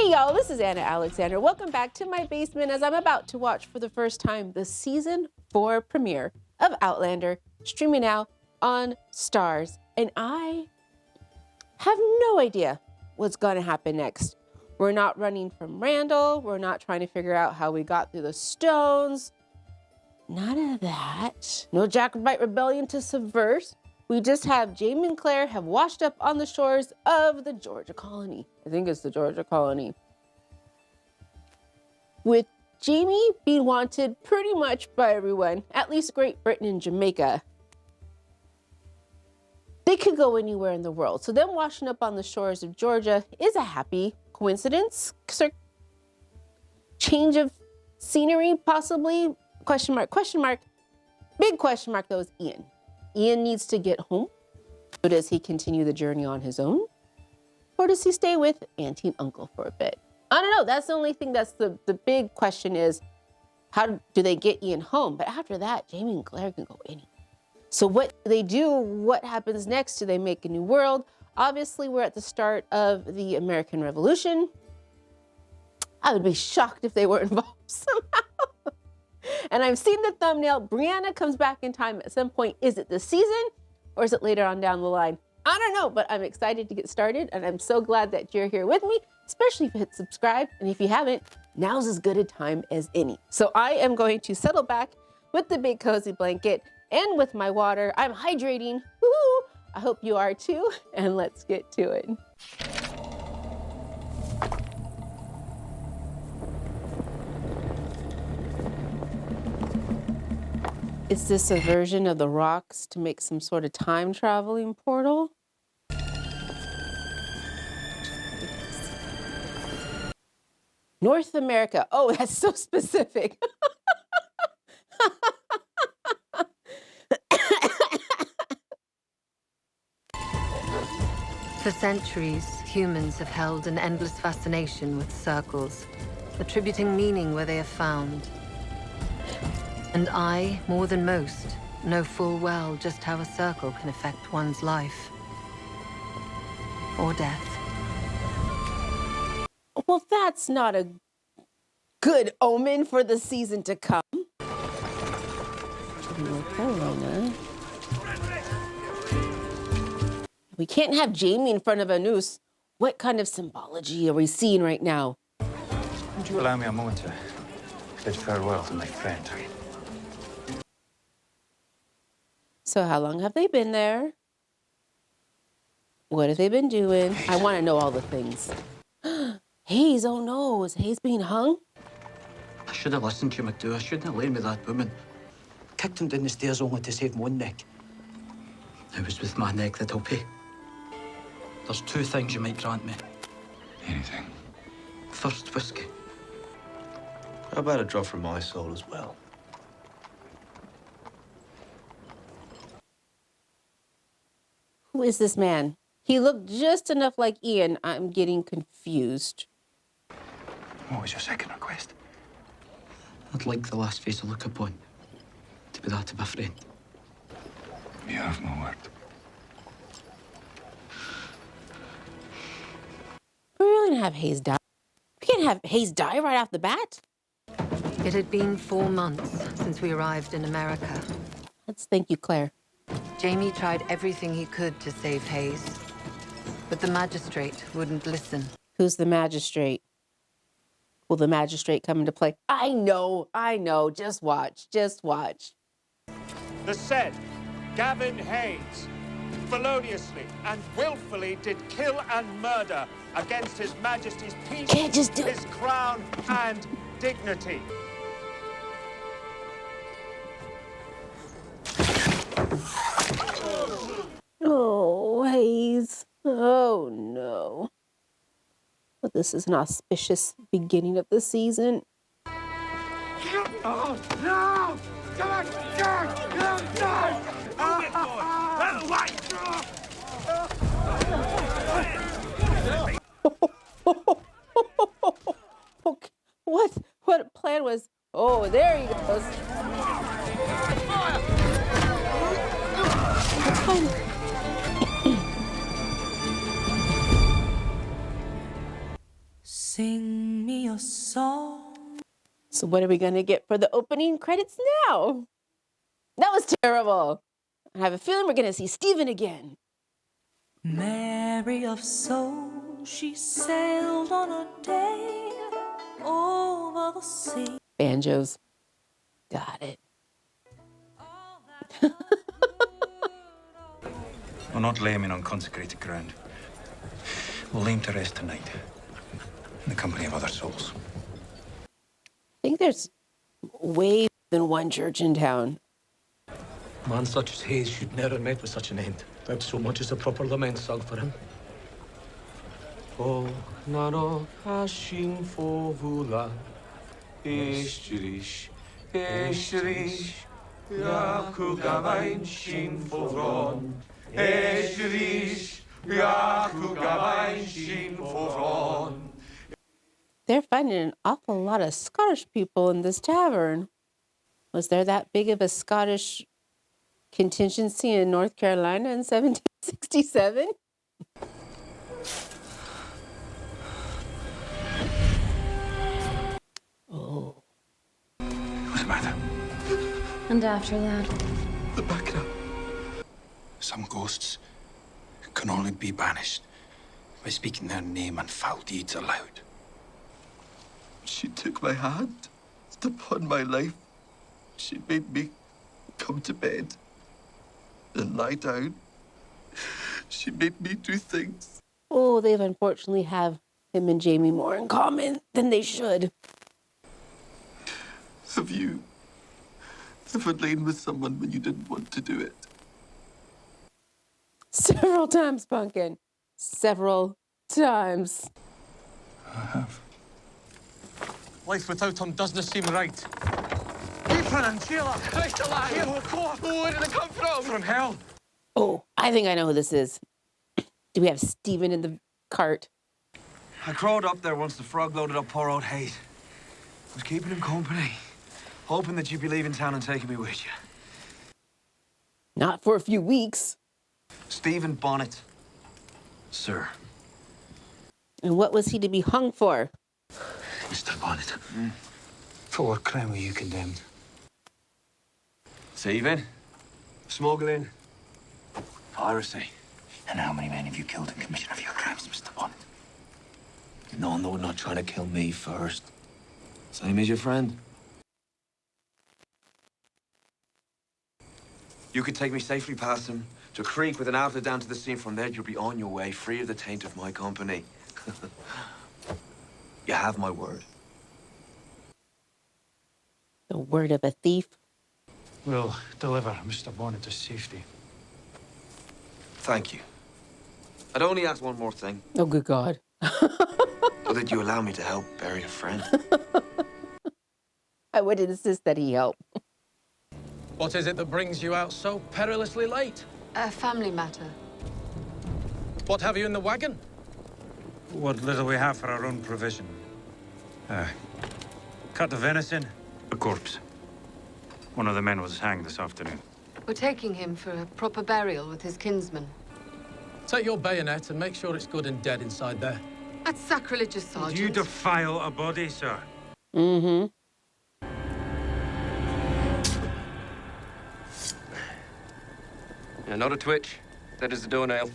Hey y'all, this is Anna Alexander. Welcome back to my basement as I'm about to watch for the first time the season 4 premiere of Outlander, streaming now on Starz. And I have no idea what's gonna happen next. We're not running from Randall. We're not trying to figure out how we got through the stones. None of that. No Jacobite rebellion to subvert. We just have Jamie and Claire have washed up on the shores of the Georgia colony. I think it's the Georgia colony. With Jamie being wanted pretty much by everyone, at least Great Britain and Jamaica. They could go anywhere in the world. So them washing up on the shores of Georgia is a happy coincidence. Change of scenery, possibly? Question mark, question mark. Big question mark though is Ian. Ian needs to get home. So does he continue the journey on his own? Or does he stay with Auntie and Uncle for a bit? I don't know. That's the only thing that's the big question is, how do they get Ian home? But after that, Jamie and Claire can go anywhere. So what do they do? What happens next? Do they make a new world? Obviously, we're at the start of the American Revolution. I would be shocked if they were involved somehow. And I've seen the thumbnail. Brianna comes back in time at some point. Is it this season or is it later on down the line? I don't know, but I'm excited to get started. And I'm so glad that you're here with me, especially if you hit subscribe. And if you haven't, now's as good a time as any. So I am going to settle back with the big cozy blanket and with my water. I'm hydrating. Woo-hoo! I hope you are too. And let's get to it. Is this a version of the rocks to make some sort of time traveling portal? North America. Oh, that's so specific. For centuries, humans have held an endless fascination with circles, attributing meaning where they are found. And I, more than most, know full well just how a circle can affect one's life. Or death. Well, that's not a good omen for the season to come. North Carolina. We can't have Jamie in front of a noose. What kind of symbology are we seeing right now? Would you allow me a moment to bid farewell to my friend? So how long have they been there? What have they been doing? I want to know all the things. Hayes, oh no, is Hayes being hung? I should have listened to you, McDo. I shouldn't have lain with that woman. Kicked him down the stairs only to save my own neck. It was with my neck that I'll pay. There's two things you might grant me. Anything. First, whiskey. How about a drop from my soul as well? Who is this man? He looked just enough like Ian. I'm getting confused. What was your second request? I'd like the last face I look upon to be that of a friend. You have my word. We're really gonna have Hayes die? We can't have Hayes die right off the bat. It had been 4 months since we arrived in America. Thank you, Claire. Jamie tried everything he could to save Hayes, but the magistrate wouldn't listen. Who's the magistrate? Will the magistrate come into play? I know. Just watch, The said Gavin Hayes feloniously and willfully did kill and murder against His Majesty's peace, Can't just do it. his crown, and dignity. Oh, Hayes. Oh, no. But this is an auspicious beginning of the season. Oh, no! Come on, Okay. What plan was? Oh, there he goes. Sing So what are we going to get for the opening credits now? That was terrible. I have a feeling we're going to see Stephen again. Mary of soul, she sailed on a day over the sea. Banjos. Got it. We're not laying on consecrated ground. We'll aim to rest tonight in the company of other souls. I think there's way than one church in town. A man such as Hayes should never have met with such an end, without so much as a proper lament sung for him. Oh, nano hashin fovula, estrish, yaku gavain shin fovron, estrish, yaku gavain shin fovron. They're finding an awful lot of Scottish people in this tavern. Was there that big of a Scottish contingency in North Carolina in 1767? Oh. What's the matter? And after that, The background. Some ghosts can only be banished by speaking their name and foul deeds aloud. She took my hand upon my life. She made me come to bed and lie down. She made me do things. Oh, they've unfortunately have him and Jamie more in common than they should. Have you ever lain with someone when you didn't want to do it? Several times, Pumpkin. Several times. I have. Life without him doesn't seem right. Ethan and Sheila! Christ alive! Sheila, where did they come from? From hell. Oh, I think I know who this is. Do we have Stephen in the cart? I crawled up there once the frog loaded up poor old Hayes. I was keeping him company, hoping that you'd be leaving town and taking me with you. Not for a few weeks. Stephen Bonnet, sir. And what was he to be hung for? Mr. Bonnet, for what crime were you condemned? Thieving, smuggling, piracy. And how many men have you killed in commission of your crimes, Mr. Bonnet? No, not trying to kill me first. Same as your friend. You could take me safely past him to a creek with an outlet down to the sea. From there, you'll be on your way, free of the taint of my company. You have my word. The word of a thief. We'll deliver Mr. Bonnet to safety. Thank you. I'd only ask one more thing. Oh, good God. So that you allow me to help bury a friend. I would insist that he help. What is it that brings you out so perilously late? A family matter. What have you in the wagon? What little we have for our own provision. Cut of venison, a corpse. One of the men was hanged this afternoon. We're taking him for a proper burial with his kinsman. Take your bayonet and make sure it's good and dead inside there. That's sacrilegious, Sergeant. You defile a body, sir. Mm-hmm. Not a twitch. That is the doornail.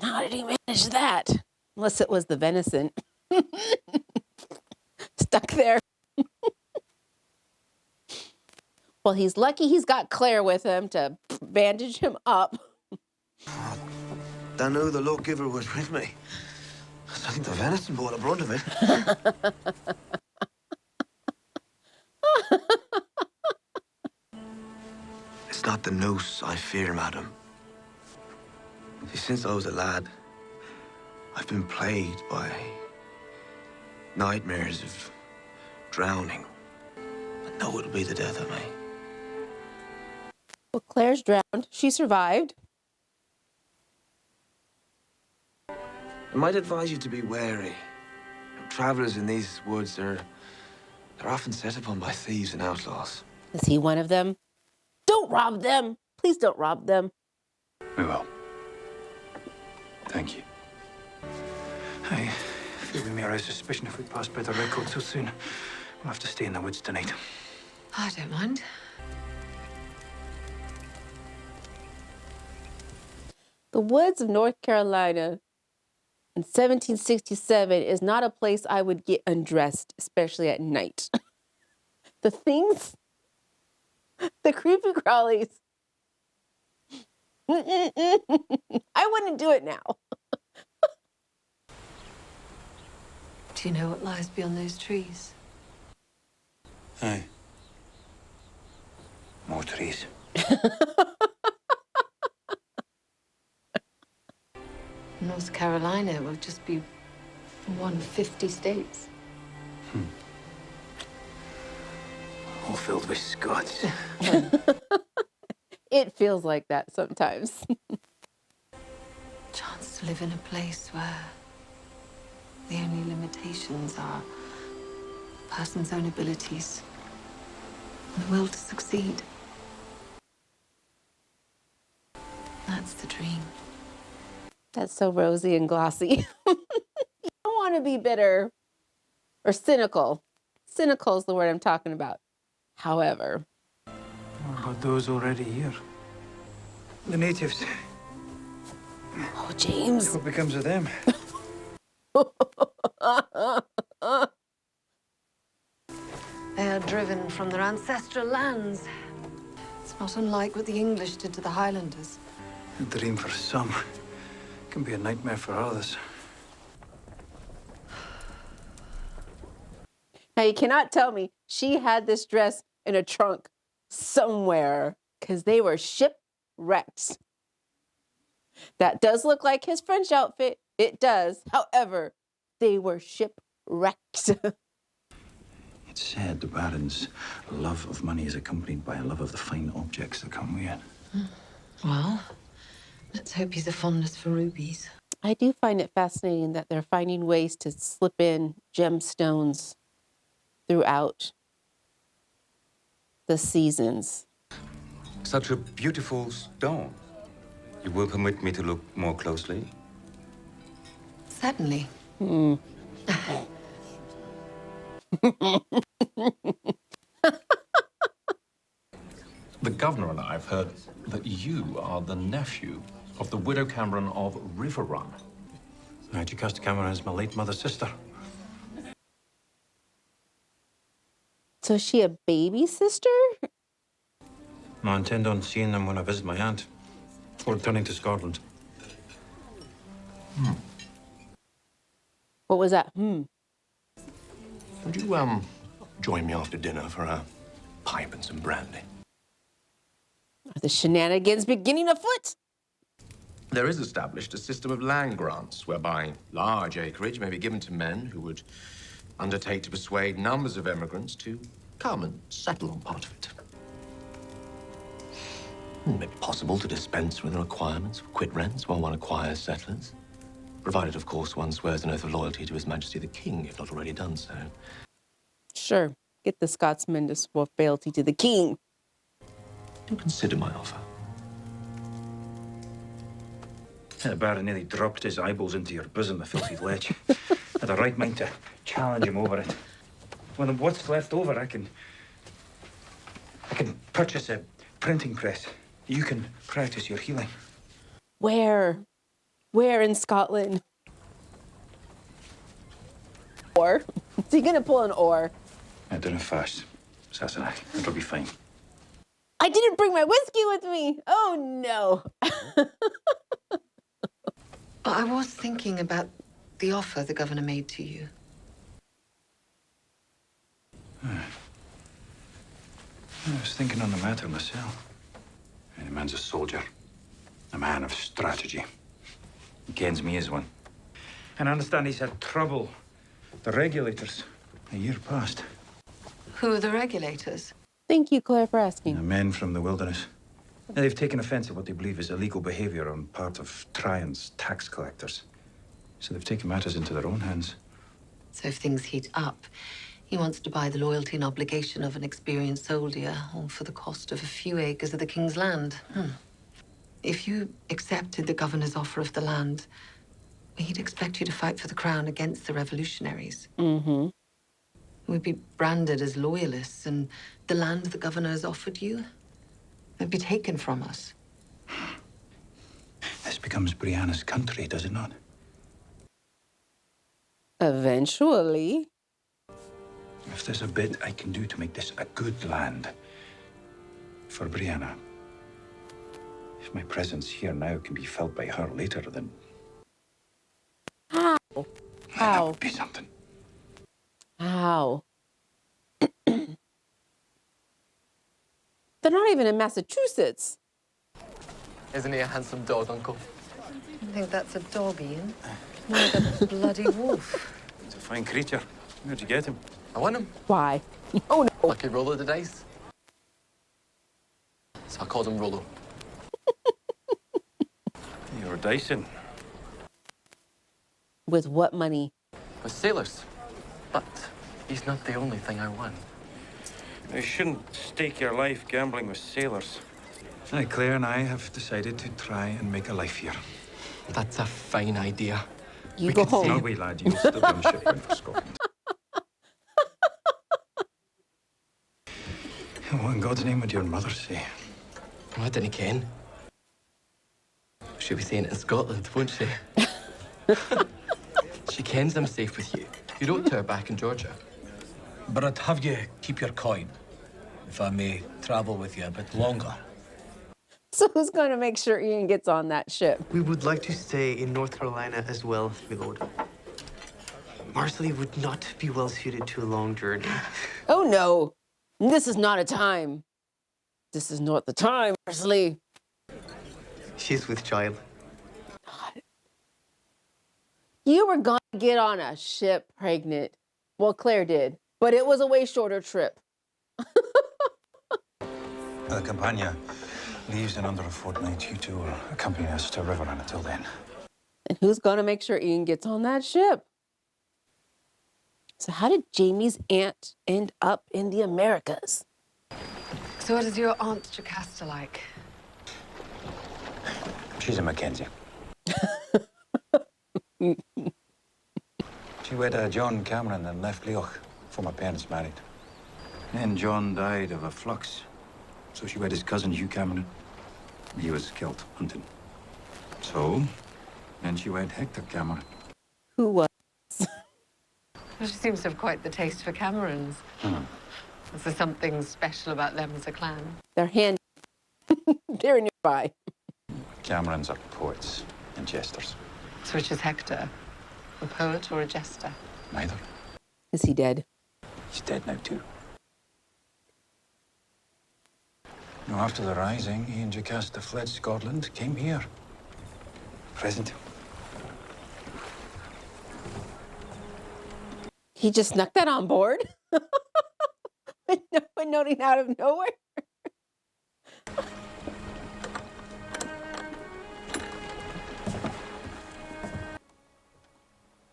How did he manage that? Unless it was the venison. Stuck there. Well, he's lucky he's got Claire with him to bandage him up. I knew the luck giver was with me. I think the venison bore the brunt of it. It's not the noose I fear, madam. See, since I was a lad, I've been plagued by nightmares of drowning. I know it'll be the death of me. Well, Claire's drowned. She survived. I might advise you to be wary. Travelers in these woods, they're often set upon by thieves and outlaws. Is he one of them? Don't rob them. Please don't rob them. We will. Thank you. I Sure, we may arouse suspicion if we pass by the record so soon. We'll have to stay in the woods tonight. I don't mind. The woods of North Carolina in 1767 is not a place I would get undressed, especially at night. The things, the creepy crawlies. I wouldn't do it now. Do you know what lies beyond those trees? Aye. More trees. North Carolina will just be one of 50 states. All filled with Scots. It feels like that sometimes. Chance to live in a place where the only limitations are a person's own abilities and the will to succeed. That's the dream. That's so rosy and glossy. You don't want to be bitter or cynical. Cynical is the word I'm talking about. However, What about those already here? The natives. oh, James. What becomes of them? They are driven from their ancestral lands. It's not unlike what the English did to the Highlanders. A dream for some can be a nightmare for others. Now, you cannot tell me she had this dress in a trunk somewhere because they were shipwrecked. That does look like his French outfit. It does. However, they were shipwrecked. It's said the Baron's love of money is accompanied by a love of the fine objects that come with it. Well, let's hope he's a fondness for rubies. I do find it fascinating that they're finding ways to slip in gemstones throughout the seasons. Such a beautiful stone. You will permit me to look more closely? Certainly. The governor and I have heard that you are the nephew of the widow Cameron of River Run. Jocasta Cameron is my late mother's sister. So is she a baby sister? I intend on seeing them when I visit my aunt. Or returning to Scotland. What was that? Would you, join me after dinner for a pipe and some brandy? Are the shenanigans beginning afoot? There is established a system of land grants whereby large acreage may be given to men who would undertake to persuade numbers of emigrants to come and settle on part of it. It may be possible to dispense with the requirements for quit rents while one acquires settlers, provided, of course, one swears an oath of loyalty to His Majesty the King, if not already done so. Sure. Get the Scotsman to swear fealty to the king. Do consider my offer. The Baron nearly dropped his eyeballs into your bosom, the filthy lech. Had a right mind to challenge him over it. Well, what's left over, I can purchase a printing press. You can practice your healing. Where? Where in Scotland? Or? Is he gonna pull an oar? I didn't fast, Sassenach. It'll be fine. I didn't bring my whiskey with me. Oh no. I was thinking about the offer the governor made to you. I was thinking on the matter myself. The man's a soldier, a man of strategy. He kens me as one. And I understand he's had trouble. The regulators, a year past. Who are the regulators? Thank you, Claire, for asking. The men from the wilderness. Now, they've taken offense at what they believe is illegal behavior on part of Tryon's tax collectors. So they've taken matters into their own hands. So if things heat up, he wants to buy the loyalty and obligation of an experienced soldier, all for the cost of a few acres of the king's land. If you accepted the governor's offer of the land, He'd expect you to fight for the crown against the revolutionaries. Mm-hmm. We'd be branded as loyalists, and the land the governor has offered you, it'd be taken from us. This becomes Brianna's country, does it not? Eventually. If there's a bit I can do to make this a good land for Brianna, if my presence here now can be felt by her later, then How? that would be something. How? They're not even in Massachusetts. Isn't he a handsome dog, Uncle? I think that's a dog, Ian. More like a bloody wolf. He's a fine creature. Where'd you get him? I won him. Why? Oh, no. Lucky roll of the dice. So I called him Rollo. You were dicing. With what money? With sailors. But he's not the only thing I won. You shouldn't stake your life gambling with sailors. Aye, Claire and I have decided to try and make a life here. That's a fine idea. You go home. No way, lad. You'll still be on the ship bound for Scotland. What in God's name would your mother say? Oh, I didn't ken. She'll be saying it in Scotland, won't she? She kens I'm safe with you. You wrote to her back in Georgia. But I'd have you keep your coin, if I may travel with you a bit longer. So who's going to make sure Ian gets on that ship? We would like to stay in North Carolina as well, my lord. Marsley would not be well suited to a long journey. Oh, no. This is not a time. This is not the time, Marsley. She's with child. God. You were going to get on a ship pregnant. Well, Claire did, but it was a way shorter trip. The Campania leaves in under a fortnight. You two will accompany us to Riverrun until then. And who's going to make sure Ian gets on that ship? So how did Jamie's aunt end up in the Americas? So what is your Aunt Jocasta like? She's a Mackenzie. She wed John Cameron and left Leoch before my parents married. Then John died of a flux. So she wed his cousin Hugh Cameron. He was killed hunting. So, then she wed Hector Cameron. Who was? Well, she seems to have quite the taste for Camerons. Is there something special about them as a clan? They're handy. They're nearby. Camerons are poets and jesters. So which is Hector? A poet or a jester? Neither. Is he dead? He's dead now, too. No, after the Rising, he and Jocasta fled Scotland, came here. Present. He just snuck that on board? No one noting out of nowhere?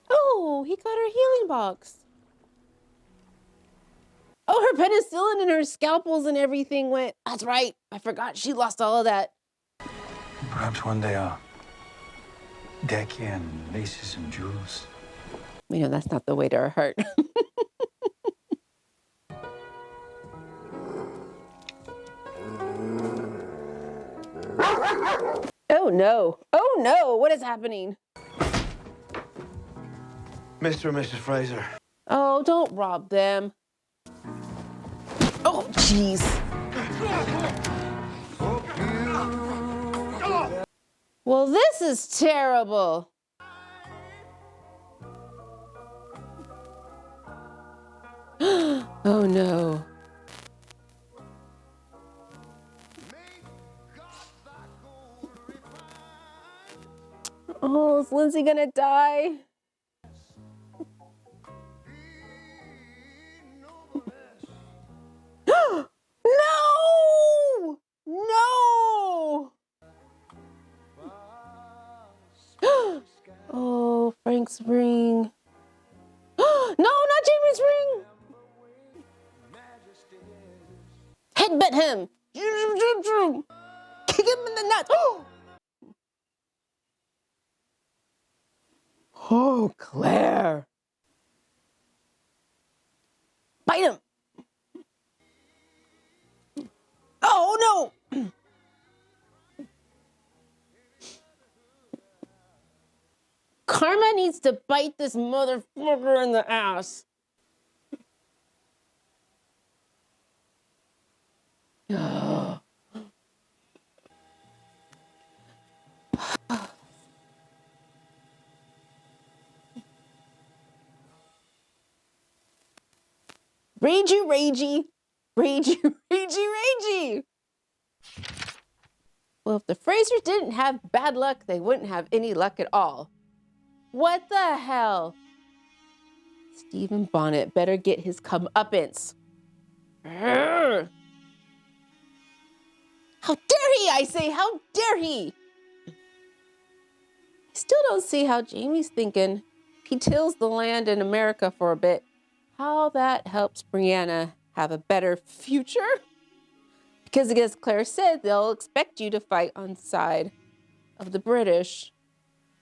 Oh, he got her healing box. Oh, her penicillin and her scalpels and everything went. That's right. I forgot she lost all of that. Perhaps one day I'll deck you in laces and jewels. You know, that's not the way to her heart. Oh, no. Oh, no. What is happening? Mr. and Mrs. Fraser. Oh, don't rob them. Oh, jeez. Well, this is terrible. Oh, no. Oh, is Lindsay gonna die? No! No! Oh, Frank's ring. No, not Jamie's ring! Headbutt him! Kick him in the nuts! Oh, Claire. Bite him. Oh, no. Karma needs to bite this motherfucker in the ass. Ragey, ragey, ragey, ragey, ragey. Well, if the Frasers didn't have bad luck, they wouldn't have any luck at all. What the hell? Stephen Bonnet better get his comeuppance. How dare he, I say, how dare he? I still don't see how Jamie's thinking. He tills the land in America for a bit. How that helps Brianna have a better future? Because as Claire said, they'll expect you to fight on side of the British,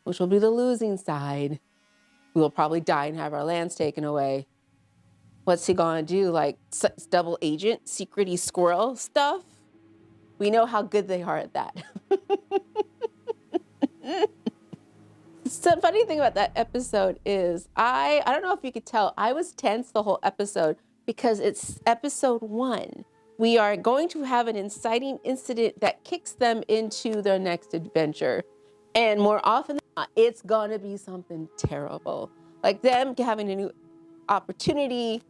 which will be the losing side. We will probably die and have our lands taken away. What's he gonna do? Like double agent, secret-y squirrel stuff? We know how good they are at that. The funny thing about that episode is I don't know if you could tell, I was tense the whole episode because it's episode 1. We are going to have an inciting incident that kicks them into their next adventure. And more often than not, it's gonna be something terrible. Like them having a new opportunity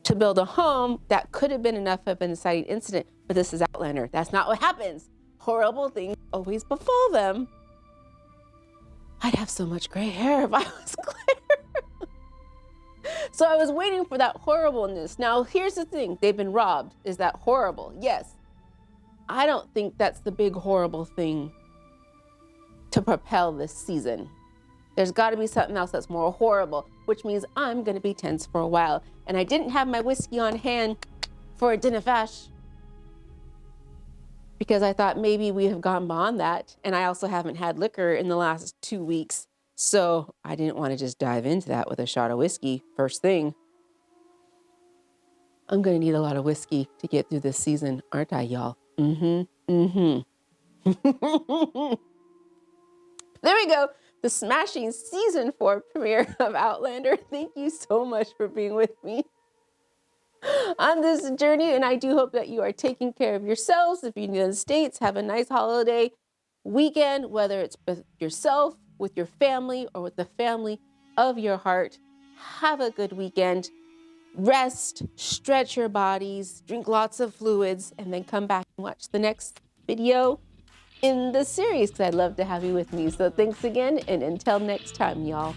to build a home that could have been enough of an inciting incident, but this is Outlander. That's not what happens. Horrible things always befall them. I'd have so much gray hair if I was Claire. So I was waiting for that horribleness. Now, here's the thing. They've been robbed. Is that horrible? Yes. I don't think that's the big horrible thing to propel this season. There's got to be something else that's more horrible, which means I'm going to be tense for a while. And I didn't have my whiskey on hand for a dinner fash because I thought maybe we have gone beyond that. And I also haven't had liquor in the last 2 weeks. So I didn't want to just dive into that with a shot of whiskey first thing. I'm going to need a lot of whiskey to get through this season, aren't I, y'all? There we go. The smashing season 4 premiere of Outlander. Thank you so much for being with me on this journey. And I do hope that you are taking care of yourselves. If you're in the States, have a nice holiday weekend, whether it's with yourself, with your family, or with the family of your heart. Have a good weekend. Rest, stretch your bodies, drink lots of fluids, and then come back and watch the next video in the series because I'd love to have you with me. So thanks again, and until next time, y'all.